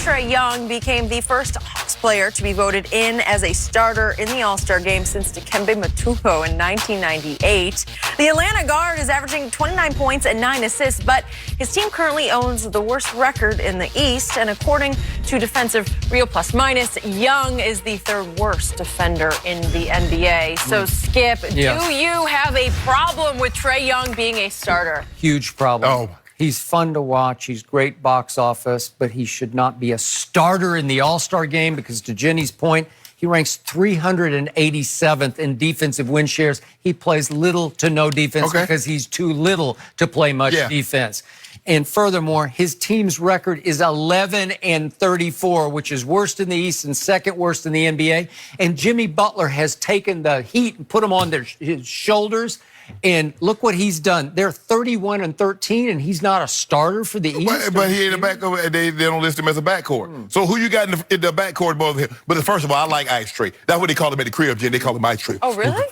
Trae Young became the first Hawks player to be voted in as a starter in the All-Star game since Dikembe Mutombo in 1998. The Atlanta guard is averaging 29 points and 9 assists, but his team currently owns the worst record in the East. And according to Defensive Real Plus Minus, Young is the third worst defender in the NBA. So, Skip, do you have a problem with Trae Young being a starter? Huge problem. Oh. He's fun to watch. He's great box office, but he should not be a starter in the All-Star game because, to Jenny's point, he ranks 387th in defensive win shares. He plays little to no defense because he's too little to play much defense. And furthermore, his team's record is 11-34, which is worst in the East and second worst in the NBA. And Jimmy Butler has taken the heat and put him on his shoulders. And look what he's done. They're 31-13, and he's not a starter for the East. But he ain't a backcourt. They don't list him as a backcourt. So who you got in the backcourt above him? But first of all, I like Ice Trae. That's what they call him at the crib, Jen. They call him Ice Trae. Oh, really?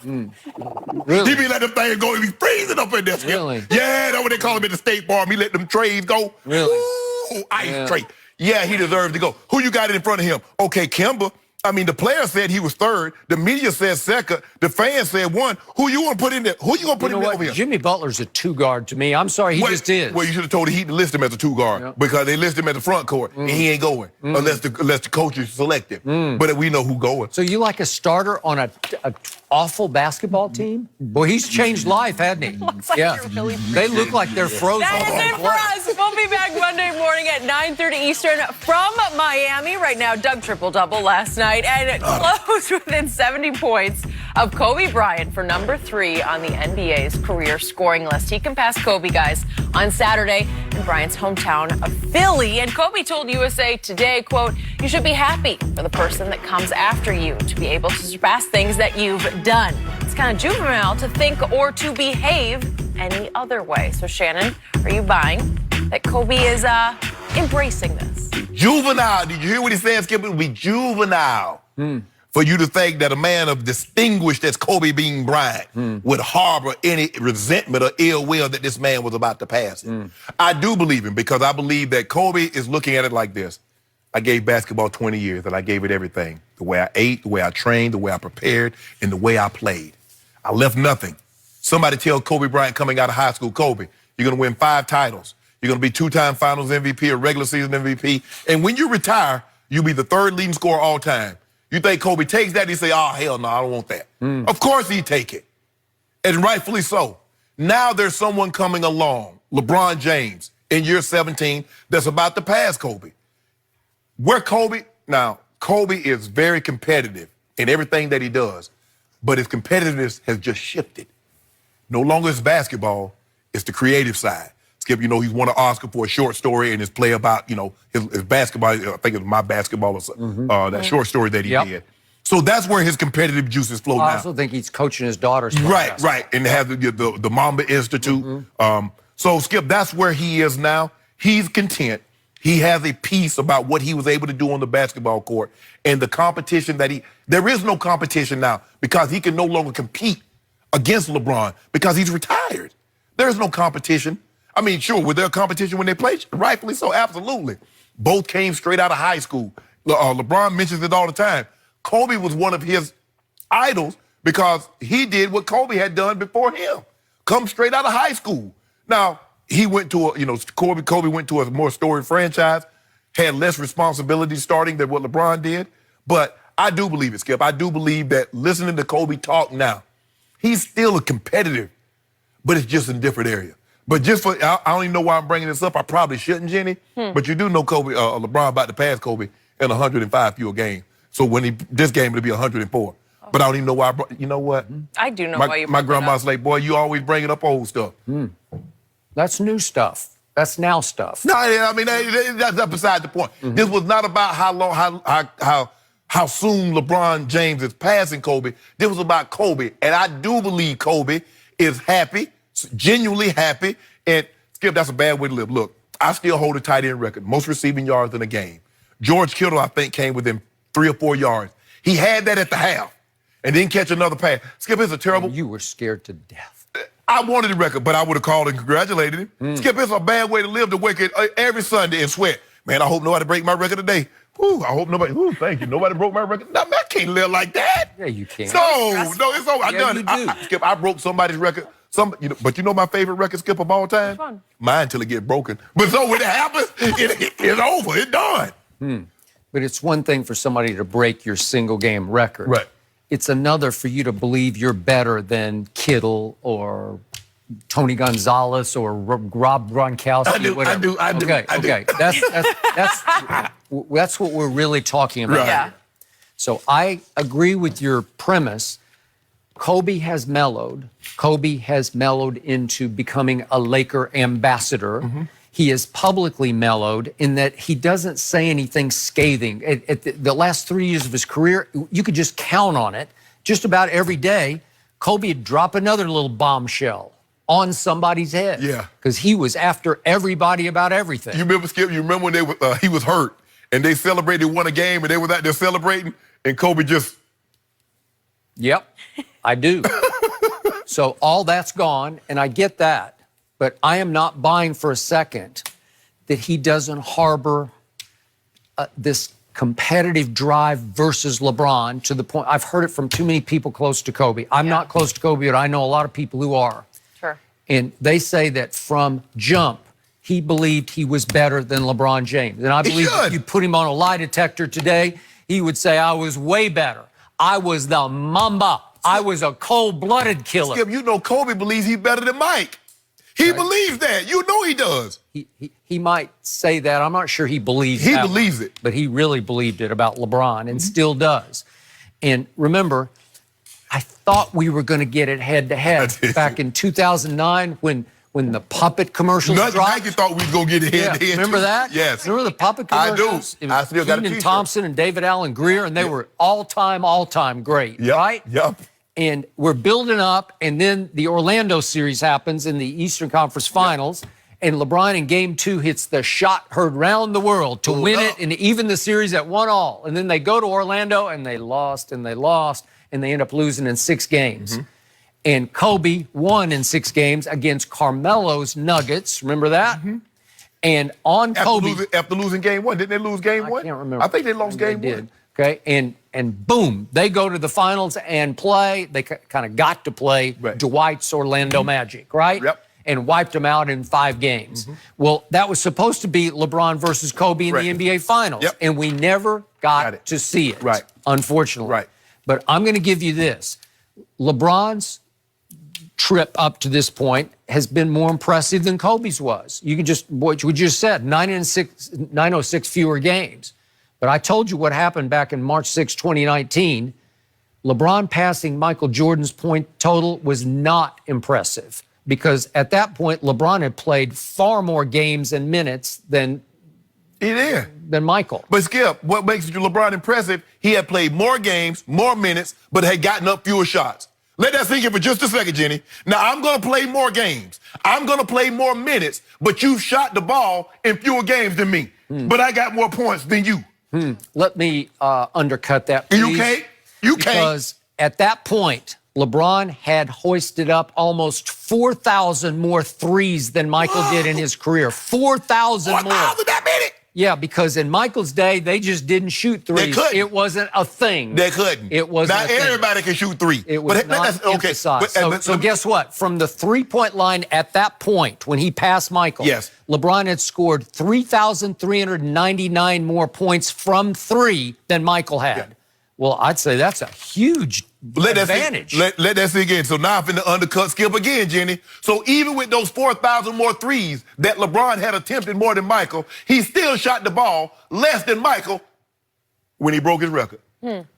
Really? He be letting them things go. He be freezing up in there. Really? Yeah, that's what they call him at the State Farm. He let them trades go. Really? Ooh, Ice Trae. Yeah, he deserves to go. Who you got in front of him? Okay, Kemba. I mean, the player said he was third. The media said second. The fans said one. Who you want to put in there? Who you going to put in there over here? Jimmy Butler's a two-guard to me. I'm sorry, he just is. Well, you should have told the Heat to list him as a two-guard because they list him at the front court, and he ain't going unless the coaches select him. But we know who going. So you like a starter on a awful basketball team? Boy, he's changed life, hasn't he? Looks like you're really They look like they're frozen. That is it for us. We'll be back Monday morning at 9:30 Eastern from Miami. Right now, Doug triple-double last night and closed within 70 points of Kobe Bryant for number 3 on the NBA's career scoring list. He can pass Kobe, guys, on Saturday in Bryant's hometown of Philly. And Kobe told USA Today, quote, "You should be happy for the person that comes after you to be able to surpass things that you've done. It's kind of juvenile to think or to behave any other way." So, Shannon, are you buying that Kobe is embracing this? Juvenile. Did you hear what he said, Skip? It would be juvenile for you to think that a man of distinguished as Kobe Bean Bryant would harbor any resentment or ill will that this man was about to pass him. I do believe him because I believe that Kobe is looking at it like this. I gave basketball 20 years and I gave it everything. The way I ate, the way I trained, the way I prepared, and the way I played. I left nothing. Somebody tell Kobe Bryant coming out of high school, Kobe, you're going to win 5 titles. You're going to be 2-time finals MVP, a regular season MVP. And when you retire, you'll be the 3rd leading scorer all time. You think Kobe takes that? He say, oh, hell no, I don't want that. Of course he'd take it. And rightfully so. Now there's someone coming along, LeBron James, in year 17, that's about to pass Kobe. Now, Kobe is very competitive in everything that he does, but his competitiveness has just shifted. No longer is basketball, it's the creative side. Skip, you know, he's won an Oscar for a short story and his play about, you know, his basketball. I think it was My Basketball or that short story that he did. So that's where his competitive juices flow now. I also think he's coaching his daughter's Right, and have the Mamba Institute. So, Skip, that's where he is now. He's content. He has a piece about what he was able to do on the basketball court and the competition that there is no competition now because he can no longer compete against LeBron because he's retired. There's no competition. I mean, sure, was there a competition when they played? Rightfully so, absolutely. Both came straight out of high school. LeBron mentions it all the time. Kobe was one of his idols because he did what Kobe had done before him. Come straight out of high school. Now, he went to Kobe went to a more storied franchise, had less responsibility starting than what LeBron did. But I do believe it, Skip. I do believe that listening to Kobe talk now, he's still a competitive, but it's just in a different area. But just for, I don't even know why I'm bringing this up. I probably shouldn't, Jenny. But you do know LeBron about to pass Kobe in 105 fewer games. So this game, it'll be 104. But I don't even know why. You know what? I do know why you bring My grandma's like, boy, you always bringing up old stuff. That's new stuff. That's now stuff. No, I mean, that's beside the point. This was not about how soon LeBron James is passing Kobe. This was about Kobe. And I do believe Kobe is happy, genuinely happy. And, Skip, that's a bad way to live. Look, I still hold a tight end record, most receiving yards in a game. George Kittle, I think, came within 3 or 4 yards. He had that at the half and didn't catch another pass. Skip, it's a terrible... You were scared to death. I wanted the record, but I would have called and congratulated him. Skip, it's a bad way to live, to wake up every Sunday and sweat. Man, I hope nobody break my record today. Whew, I hope nobody. Whew, thank you. Nobody broke my record. No, man, I can't live like that. Yeah, you can. No, it's over. I done it. You do. Skip, I broke somebody's record. But you know my favorite record, Skip, of all time? Which one? Mine till it get broken. But so when it happens, it's over. It's done. But it's one thing for somebody to break your single game record. Right. It's another for you to believe you're better than Kittle or Tony Gonzalez or Rob Gronkowski. I do. Okay. That's what we're really talking about. Right. Yeah. So I agree with your premise. Kobe has mellowed. Kobe has mellowed into becoming a Laker ambassador. Mm-hmm. He is publicly mellowed in that he doesn't say anything scathing. At the last 3 years of his career, you could just count on it. Just about every day, Kobe would drop another little bombshell on somebody's head. Yeah. Because he was after everybody about everything. You remember, Skip? You remember when he was hurt and they celebrated, won a game, and they were out there celebrating, and Kobe just. Yep, I do. So all that's gone, and I get that. But I am not buying for a second that he doesn't harbor this competitive drive versus LeBron to the point. I've heard it from too many people close to Kobe. I'm not close to Kobe, but I know a lot of people who are. Sure. And they say that from jump, he believed he was better than LeBron James. And I believe if you put him on a lie detector today, he would say, I was way better. I was the Mamba. I was a cold-blooded killer. Skip, you know Kobe believes he's better than Mike. He believes that. You know he does. He might say that. I'm not sure he believes He that believes one, it. but he really believed it about LeBron and still does. And remember, I thought we were going to get it head-to-head back in 2009 when the puppet commercials dropped. Nike thought we was going to get it head-to-head. Remember too. that? Yes. Remember the puppet commercials? I do. I still got a Keenan t-shirt. Thompson and David Allen Greer, and they were all-time great, right? Yep. And we're building up, and then the Orlando series happens in the Eastern Conference Finals, and LeBron in Game 2 hits the shot heard round the world to win it and even the series at 1-1. And then they go to Orlando, and they lost, and they end up losing in 6 games. And Kobe won in 6 games against Carmelo's Nuggets. Remember that? And on Kobe... After losing Game 1, didn't they lose Game 1? I can't remember. I think they lost Game 1. Did. Okay, and boom, they go to the finals and play. They kind of got to play Dwight's Orlando Magic, right? Yep. And wiped them out in 5 games. Well, that was supposed to be LeBron versus Kobe in the NBA Finals, and we never got to see it, unfortunately. Right. But I'm going to give you this. LeBron's trip up to this point has been more impressive than Kobe's was. You can just, what we just said, 906 fewer games. But I told you what happened back in March 6, 2019. LeBron passing Michael Jordan's point total was not impressive because at that point, LeBron had played far more games and minutes than Michael. But Skip, what makes LeBron impressive, he had played more games, more minutes, but had gotten up fewer shots. Let that sink in for just a second, Jenny. Now, I'm going to play more games. I'm going to play more minutes, but you've shot the ball in fewer games than me. But I got more points than you. Let me undercut that, please. You can't. Because at that point, LeBron had hoisted up almost 4,000 more threes than Michael did in his career. 4,000 more. 4,000 that minute? Yeah, because in Michael's day, they just didn't shoot threes. They couldn't. It wasn't a thing. They couldn't. It wasn't Not a thing. everybody can shoot 3. It was not emphasized. So guess what? From the three-point line at that point, when he passed Michael, LeBron had scored 3,399 more points from 3 than Michael had. Well, I'd say that's a huge advantage. Let that sink in. So now I'm finna undercut Skip again, Jenny. So even with those 4,000 more threes that LeBron had attempted more than Michael, he still shot the ball less than Michael when he broke his record.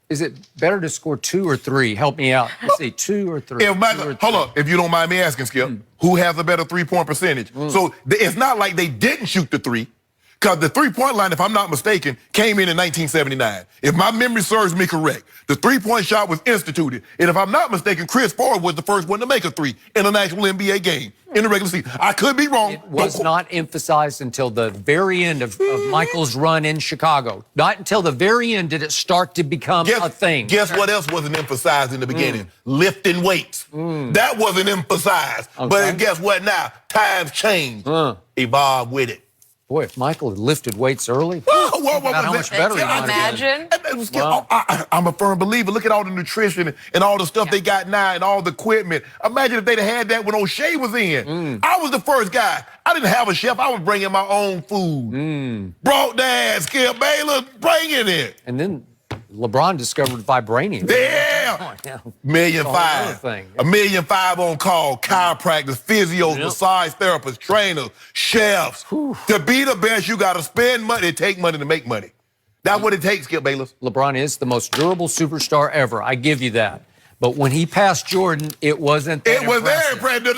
Is it better to score 2 or 3? Help me out. Let's see, 2 or 3. Hold up, if you don't mind me asking, Skip, who has a better three-point percentage? So it's not like they didn't shoot the 3. Because the three-point line, if I'm not mistaken, came in 1979. If my memory serves me correct, the three-point shot was instituted. And if I'm not mistaken, Chris Ford was the first one to make a 3 in an actual NBA game in the regular season. I could be wrong. It was not emphasized until the very end of Michael's run in Chicago. Not until the very end did it start to become a thing. Guess what else wasn't emphasized in the beginning? Lifting weights. That wasn't emphasized. But guess what now? Times changed. Evolve with it. Boy, if Michael had lifted weights early, how much better he might have been. Imagine. I'm a firm believer. Look at all the nutrition and all the stuff they got now and all the equipment. Imagine if they'd have had that when O'Shea was in. I was the first guy. I didn't have a chef. I was bringing my own food. Brought that, Skip Bayless, bringing it. And then LeBron discovered vibranium. Yeah. Yeah. $1.5 million. $1.5 million on call. Chiropractors, physios, massage therapists, trainers, chefs. To be the best, you got to spend money and take money to make money. That's what it takes, Skip Bayless. LeBron is the most durable superstar ever. I give you that. But when he passed Jordan, it wasn't that It was very impressive. impressive.